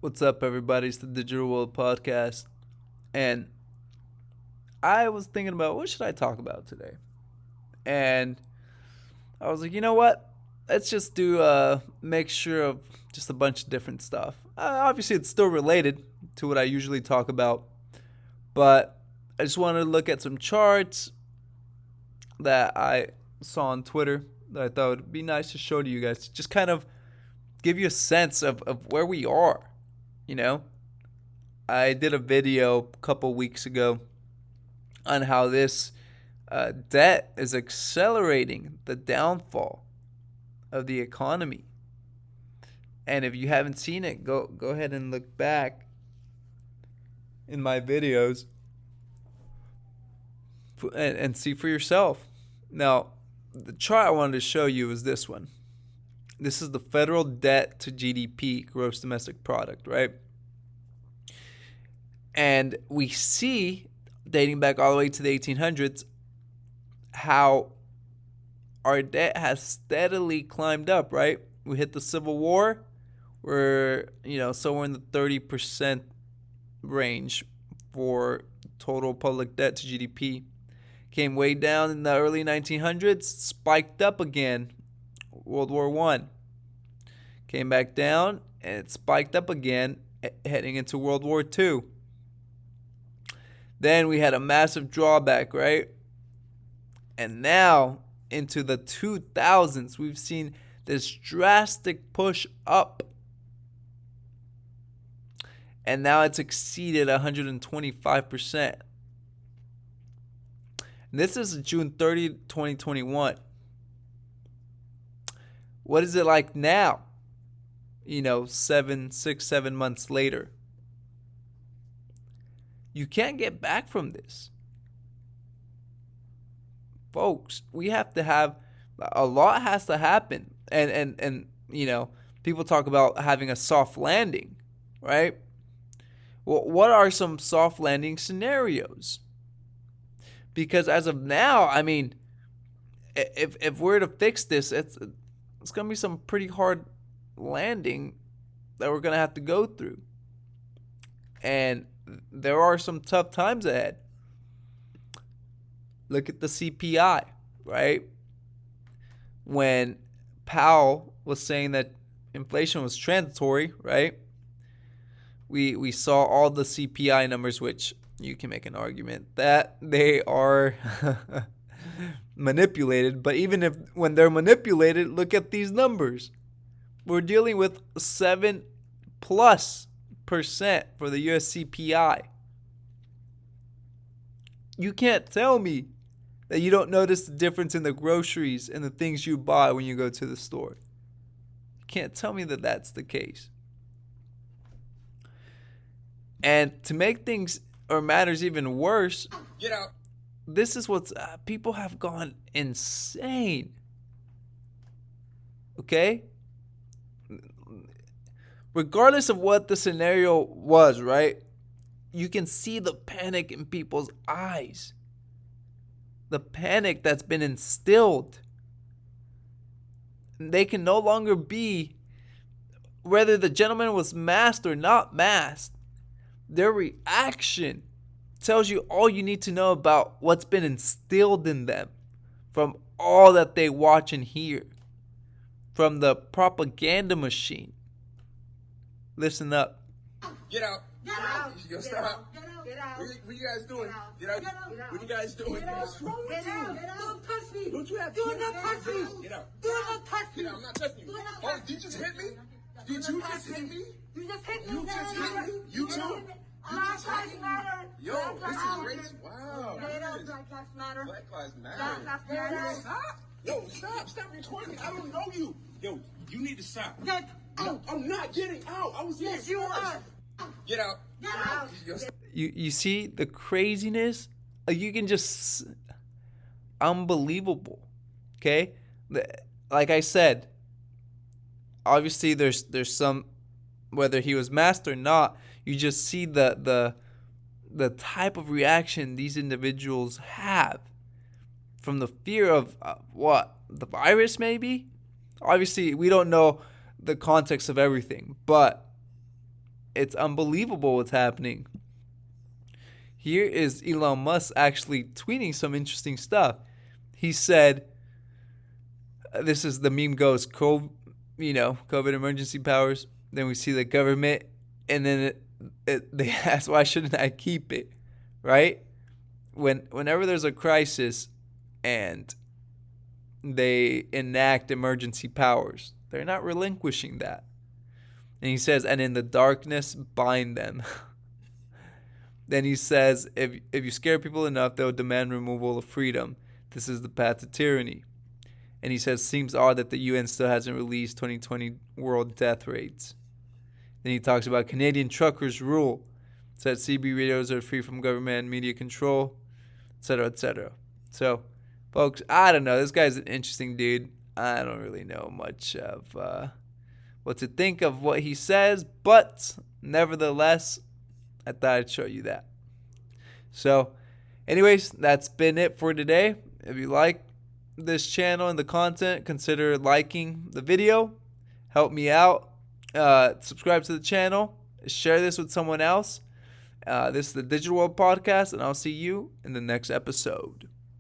What's up, everybody? It's the Digital World Podcast. And I was thinking about what should I talk about today? And I was like, you know what? Let's just do a mixture of just a bunch of different stuff. Obviously, it's still related to what I usually talk about, but I just wanted to look at some charts that I saw on Twitter that I thought would be nice to show to you guys. Just kind of give you a sense of where we are, you know? I did a video a couple weeks ago on how this debt is accelerating the downfall of the economy. And if you haven't seen it, go ahead and look back in my videos and see for yourself. Now, the chart I wanted to show you is this one. This is the federal debt to GDP, gross domestic product, right? And we see, dating back all the way to the 1800s, how our debt has steadily climbed up, right? We hit the Civil War. We're, somewhere in the 30% range for total public debt to GDP. Came way down in the early 1900s, spiked up again, World War I. Came back down, and it spiked up again heading into World War II. Then we had a massive drawback, right? And now, into the 2000s, we've seen this drastic push up. And now it's exceeded 125%. And this is June 30th, 2021. What is it like now? 7 months later. You can't get back from this. Folks, we have to have, a lot has to happen. And people talk about having a soft landing, right? Well, what are some soft landing scenarios? Because as of now, if we're to fix this, it's going to be some pretty hard landing that we're going to have to go through. And there are some tough times ahead. Look at the CPI, right? When Powell was saying that inflation was transitory, right? We saw all the CPI numbers, which you can make an argument that they are manipulated. But even when they're manipulated, look at these numbers. We're dealing with 7+% for the US CPI. You can't tell me that you don't notice the difference in the groceries and the things you buy when you go to the store. You can't tell me that that's the case. And to make things or matters even worse, Get out. this is what's people have gone insane. Okay? Regardless of what the scenario was, right? You can see the panic in people's eyes. The panic that's been instilled. They can no longer be, whether the gentleman was masked or not masked, their reaction tells you all you need to know about what's been instilled in them from all that they watch and hear, from the propaganda machine. Listen up. Get out. Get out. Yo, Get stop. out. Get out. What you guys doing? Get out. Get out. Get out. What you guys doing? Get out. What's wrong with Get out. you? Get out. Don't touch me. Don't you have Do kids? not touch me. Get out. Do not touch me. Get out. I'm not touching you. Do not Oh, touch did you just hit me? Do Did not you touch just hit me? You just hit me. You just hit me? You Get too? out. Black Lives Matter. Yo, Black this Lives is Matter. race. Wow. Get out. This is- Black Lives Matter. Black Lives Black Matter. Lives Matter. Stop. Yo, stop. Stop recording me. I don't know you. Yo, you need to stop. Get No, out. I'm not getting out. I was here Yes, you first. are. Get out. Get out. Yo, stop. You see the craziness? You can just, unbelievable. Okay? Like I said, obviously there's some, whether he was masked or not, you just see the type of reaction these individuals have from the fear of what? The virus, maybe? Obviously, we don't know the context of everything, but It's unbelievable what's happening. Here is Elon Musk actually tweeting some interesting stuff. He said, this is the meme goes, COVID emergency powers. Then we see the government, and then they ask, why shouldn't I keep it? Right? Whenever there's a crisis and they enact emergency powers, they're not relinquishing that. And he says, and in the darkness, bind them. Then he says, if you scare people enough, they'll demand removal of freedom. This is the path to tyranny. And he says, seems odd that the UN still hasn't released 2020 world death rates. Then he talks about Canadian truckers' rule. Said CB radios are free from government and media control, etc., etc. So, folks, I don't know. This guy's an interesting dude. I don't really know much of what to think of what he says, but nevertheless, I thought I'd show you that. So, anyways, that's been it for today. If you like this channel and the content, consider liking the video. Help me out. Subscribe to the channel. Share this with someone else. This is the Digital World Podcast, and I'll see you in the next episode.